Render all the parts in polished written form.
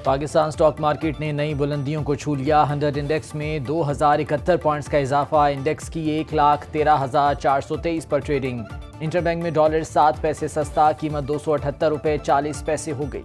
Pakistan stock market نے نئی بلندیوں کو چھو لیا۔ 100 انڈیکس میں 2071 پوائنٹس کا اضافہ، انڈیکس کی 1,13,423 پر ٹریڈنگ۔ انٹر بینک میں ڈالر 7 پیسے سستا، قیمت 278 روپے 40 پیسے ہو گئی۔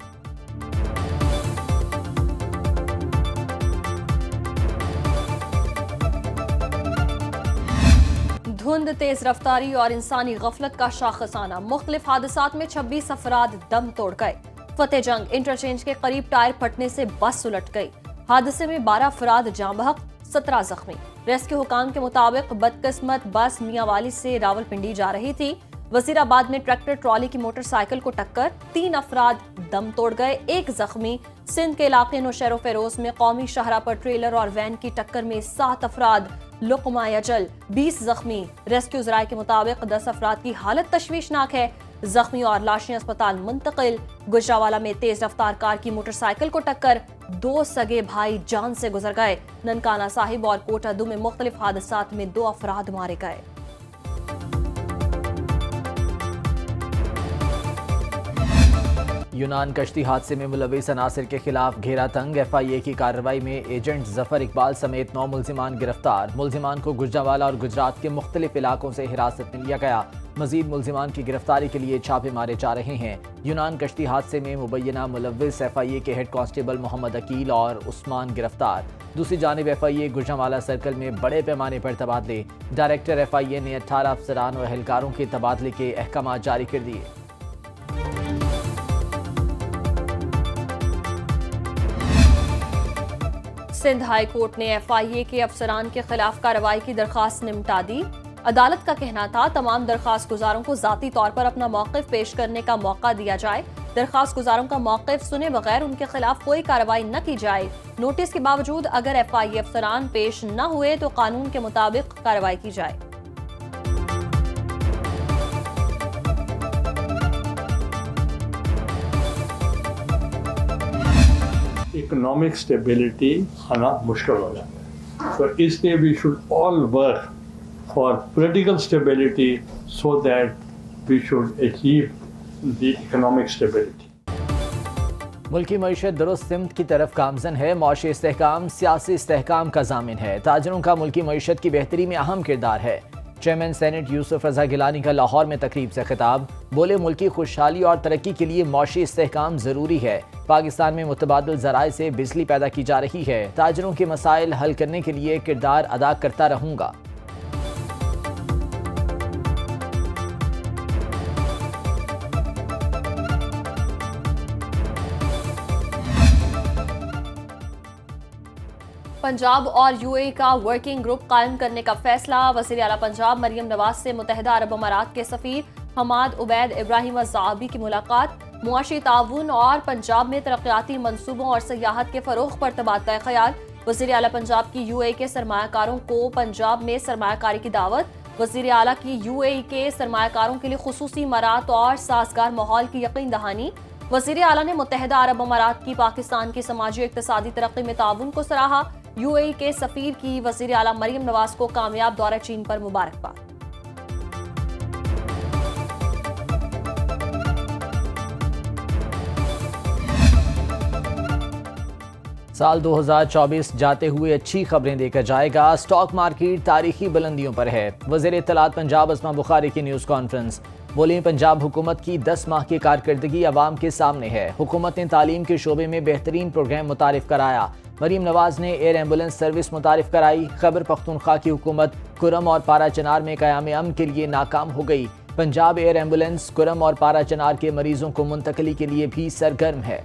دھند، تیز رفتاری اور انسانی غفلت کا شاخسانہ، مختلف حادثات میں 26 افراد دم توڑ گئے۔ فتح جنگ انٹرچینج کے قریب ٹائر پھٹنے سے بس الٹ گئی، حادثے میں 12 افراد جاں بحق، 17 زخمی۔ ریسکیو حکام کے مطابق بدقسمت بس میاں والی سے راولپنڈی جا رہی تھی۔ وزیر آباد میں ٹریکٹر ٹرالی کی موٹر سائیکل کو ٹکر، 3 افراد دم توڑ گئے، 1 زخمی۔ سندھ کے علاقے نوشہر و فیروز میں قومی شاہراہ پر ٹریلر اور وین کی ٹکر میں 7 افراد لقمہ اجل، 20 زخمی۔ ریسکیو ذرائع کے مطابق 10 افراد کی حالت تشویشناک ہے، زخمی اور لاشیں اسپتال منتقل۔ گجرانوالہ میں تیز رفتار کار کی موٹر سائیکل کو ٹکر، 2 سگے بھائی جان سے گزر گئے۔ ننکانہ صاحب اور کوٹہ دو میں مختلف حادثات میں 2 افراد مارے گئے۔ یونان کشتی حادثے میں ملوث عناصر کے خلاف گھیرا تنگ، ایف آئی اے کی کارروائی میں ایجنٹ ظفر اقبال سمیت 9 ملزمان گرفتار۔ ملزمان کو گجرانوالہ اور گجرات کے مختلف علاقوں سے حراست میں لیا گیا۔ مزید ملزمان کی گرفتاری کے لیے چھاپے مارے جا رہے ہیں۔ یونان کشتی حادثے میں مبینہ ملوث ایف آئی اے کے ہیڈ کانسٹیبل محمد عقیل اور عثمان گرفتار۔ دوسری جانب ایف آئی اے گجرانوالہ سرکل میں بڑے پیمانے پر تبادلے، ڈائریکٹر ایف آئی اے نے 18 افسران و اہلکاروں کے تبادلے کے احکامات جاری کر دیے۔ سندھ ہائی کورٹ نے ایف آئی اے کے افسران کے خلاف کارروائی کی درخواست نمٹا دی۔ عدالت کا کہنا تھا تمام درخواست گزاروں کو ذاتی طور پر اپنا موقف پیش کرنے کا موقع دیا جائے، درخواست گزاروں کا موقف سنے بغیر ان کے خلاف کوئی کارروائی نہ کی جائے۔ نوٹس کے باوجود اگر ایف آئی اے افسران پیش نہ ہوئے تو قانون کے مطابق کارروائی کی جائے۔ اکنامک اسٹیبلٹی آنا مشکل ہو جاتا ہے، تو اس لیے we should all work for political stability so that we should achieve the economic stability. ملکی معیشت درست سمت کی طرف گامزن ہے، معاشی استحکام سیاسی استحکام کا ضامن ہے، تاجروں کا ملکی معیشت کی بہتری میں اہم کردار ہے۔ چیئرمین سینٹ یوسف رضا گیلانی کا لاہور میں تقریب سے خطاب، بولے ملکی خوشحالی اور ترقی کے لیے معاشی استحکام ضروری ہے۔ پاکستان میں متبادل ذرائع سے بجلی پیدا کی جا رہی ہے، تاجروں کے مسائل حل کرنے کے لیے کردار ادا کرتا رہوں گا۔ پنجاب اور یو اے کا ورکنگ گروپ قائم کرنے کا فیصلہ، وزیر اعلیٰ پنجاب مریم نواز سے متحدہ عرب امارات کے سفیر حماد عبید ابراہیم الزعابی کی ملاقات، معاشی تعاون اور پنجاب میں ترقیاتی منصوبوں اور سیاحت کے فروغ پر تبادلہ خیال۔ وزیر اعلیٰ پنجاب کی یو اے کے سرمایہ کاروں کو پنجاب میں سرمایہ کاری کی دعوت، وزیر اعلیٰ کی یو اے کے سرمایہ کاروں کے لیے خصوصی امارات اور سازگار ماحول کی یقین دہانی۔ وزیر اعلیٰ نے متحدہ عرب امارات کی پاکستان کی سماجی اقتصادی ترقی میں تعاون کو سراہا۔ یو اے کے سفیر کی وزیر اعلیٰ مریم نواز کو کامیاب دورہ چین پر مبارکباد۔ سال 2024 جاتے ہوئے اچھی خبریں دے کر جائے گا، سٹاک مارکیٹ تاریخی بلندیوں پر ہے۔ وزیر اطلاعات پنجاب اسما بخاری کی نیوز کانفرنس، بولیں پنجاب حکومت کی 10 ماہ کی کارکردگی عوام کے سامنے ہے، حکومت نے تعلیم کے شعبے میں بہترین پروگرام متعارف کرایا، مریم نواز نے ایئر ایمبولینس سروس متعارف کرائی، خیبر پختونخوا کی حکومت کرم اور پارا چنار میں قیام امن کے لیے ناکام ہو گئی، پنجاب ایئر ایمبولینس کرم اور پارا چنار کے مریضوں کو منتقلی کے لیے بھی سرگرم ہے۔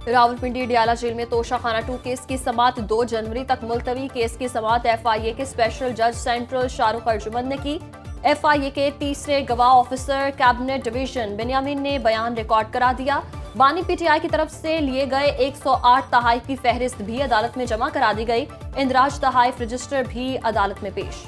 راولپنڈی ڈیالہ جیل میں توشہ خانہ 2 کیس کی سماعت 2 جنوری تک ملتوی، کیس کی سماعت ایف آئی اے کے اسپیشل جج سینٹرل شاہ رخ ارجمند نے کی۔ ایف آئی اے کے تیسرے گواہ آفیسر کیبنٹ ڈویژن بنیامین نے بیان ریکارڈ کرا دیا۔ بانی پی ٹی آئی کی طرف سے لیے گئے 108 تحائف کی فہرست بھی عدالت میں جمع کرا دی گئی، اندراج تحائف رجسٹر بھی عدالت میں پیش۔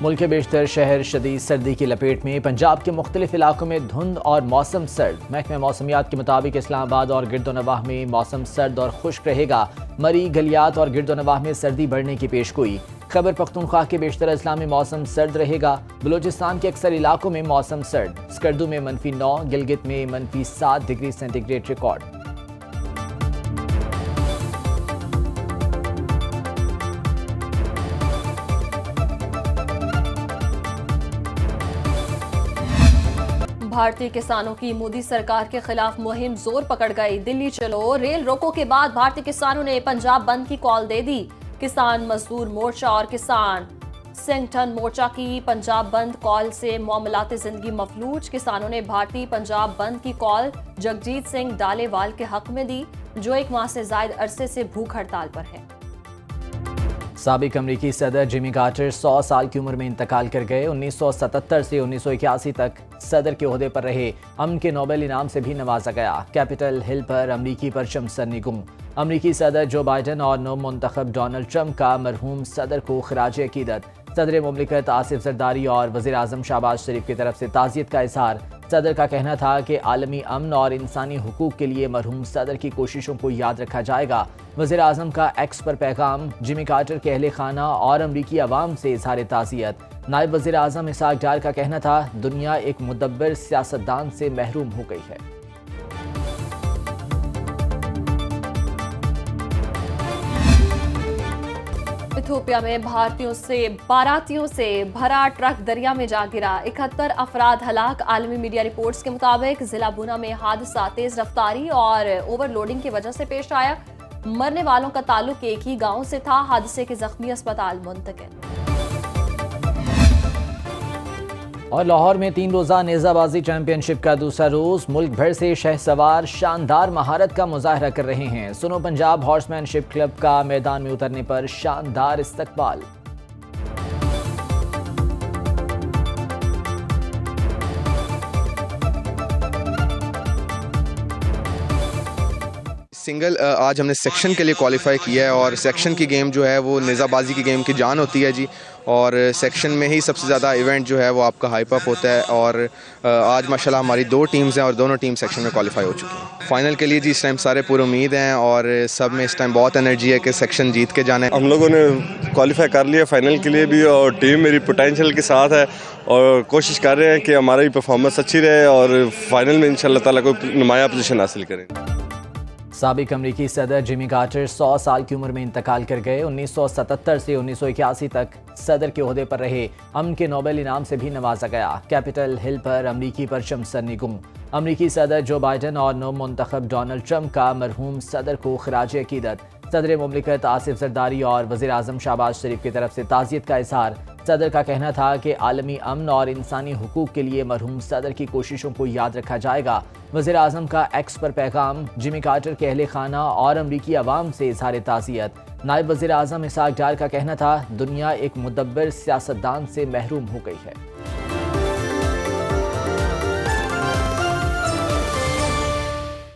ملک کے بیشتر شہر شدید سردی کی لپیٹ میں، پنجاب کے مختلف علاقوں میں دھند اور موسم سرد۔ محکمہ موسمیات کے مطابق اسلام آباد اور گرد و نواح میں موسم سرد اور خشک رہے گا۔ مری، گلیات اور گرد و نواح میں سردی بڑھنے کی پیشگوئی۔ خیبر پختونخوا کے بیشتر اضلاع میں موسم سرد رہے گا۔ بلوچستان کے اکثر علاقوں میں موسم سرد۔ اسکردو میں -9، گلگت میں -7 ڈگری سینٹی گریڈ ریکارڈ۔ بھارتی کسانوں کی مودی سرکار کے خلاف مہم زور پکڑ گئی۔ دلی چلو ریل روکو کے بعد بھارتی کسانوں نے پنجاب بند کی کال دے دی۔ کسان مزدور مورچہ اور کسان سنگٹھن مورچہ کی پنجاب بند کال سے معاملات زندگی مفلوج۔ کسانوں نے بھارتی پنجاب بند کی کال جگجیت سنگھ ڈالے وال کے حق میں دی، جو 1 ماہ سے زائد عرصے سے بھوک ہڑتال پر ہیں۔ سابق امریکی صدر جمی کارٹر 100 سال کی عمر میں انتقال کر گئے۔ 1977 سے 1981 تک صدر کے عہدے پر رہے۔ امن کے نوبل انعام سے بھی نوازا گیا۔ کیپٹل ہل پر امریکی پرچم سرنگوں۔ امریکی صدر جو بائیڈن اور نو منتخب ڈونلڈ ٹرمپ کا مرحوم صدر کو خراج عقیدت۔ صدر مملکت آصف زرداری اور وزیر اعظم شہباز شریف کی طرف سے تعزیت کا اظہار۔ صدر کا کہنا تھا کہ عالمی امن اور انسانی حقوق کے لیے مرحوم صدر کی کوششوں کو یاد رکھا جائے گا۔ وزیر اعظم کا ایکس پر پیغام۔ جمی کارٹر کے اہل خانہ اور امریکی عوام سے اظہار تعزیت۔ نائب وزیر اعظم اسحاق ڈار کا کہنا تھا، دنیا ایک مدبر سیاستدان سے محروم ہو گئی ہے۔ ایتھوپیا میں باراتیوں سے بھرا ٹرک دریا میں جا گرا۔ 71 افراد ہلاک۔ عالمی میڈیا رپورٹس کے مطابق ضلع بونا میں حادثہ تیز رفتاری اور اوور لوڈنگ کی وجہ سے پیش آیا۔ مرنے والوں کا تعلق ایک ہی گاؤں سے تھا۔ حادثے کے زخمی اسپتال منتقل۔ اور لاہور میں 3 روزہ نیزہ بازی چیمپئن شپ کا دوسرا روز، ملک بھر سے شہ سوار شاندار مہارت کا مظاہرہ کر رہے ہیں۔ سنو پنجاب ہارس مین شپ کلب کا میدان میں اترنے پر شاندار استقبال۔ سنگل آج ہم نے سیکشن کے لیے کوالیفائی کیا ہے، اور سیکشن کی گیم جو ہے وہ نیزہ بازی کی گیم کی جان ہوتی ہے جی، اور سیکشن میں ہی سب سے زیادہ ایونٹ جو ہے وہ آپ کا ہائپ اپ ہوتا ہے، اور آج ماشاءاللہ ہماری 2 ٹیمز ہیں اور دونوں ٹیم سیکشن میں کوالیفائی ہو چکی ہیں۔ فائنل کے لیے جی اس ٹائم سارے پورے امید ہیں، اور سب میں اس ٹائم بہت انرجی ہے کہ سیکشن جیت کے جانا ہے۔ ہم لوگوں نے کوالیفائی کر لیا فائنل کے لیے بھی، اور ٹیم میری پوٹینشیل کے ساتھ ہے، اور کوشش کر رہے ہیں کہ ہماری پرفارمنس اچھی رہے اور فائنل میں انشاءاللہ تعالیٰ کوئی نمایاں پوزیشن حاصل کریں۔ سابق امریکی صدر جمی کارٹر 100 سال کی عمر میں انتقال کر گئے۔ 1977 سے 1981 تک صدر کے عہدے پر رہے۔ امن کے نوبل انعام سے بھی نوازا گیا۔ کیپٹل ہل پر امریکی پرچم سرنگوں۔ امریکی صدر جو بائیڈن اور نو منتخب ڈونلڈ ٹرمپ کا مرحوم صدر کو خراج عقیدت۔ صدر مملکت آصف زرداری اور وزیر اعظم شہباز شریف کی طرف سے تعزیت کا اظہار۔ صدر کا کہنا تھا کہ عالمی امن اور انسانی حقوق کے لیے مرحوم صدر کی کوششوں کو یاد رکھا جائے گا۔ وزیر اعظم کا ایکس پر پیغام۔ جمی کارٹر کے اہل خانہ اور امریکی عوام سے اظہار تعزیت۔ نائب وزیر اعظم اسحاق ڈار کا کہنا تھا، دنیا ایک مدبر سیاستدان سے محروم ہو گئی ہے۔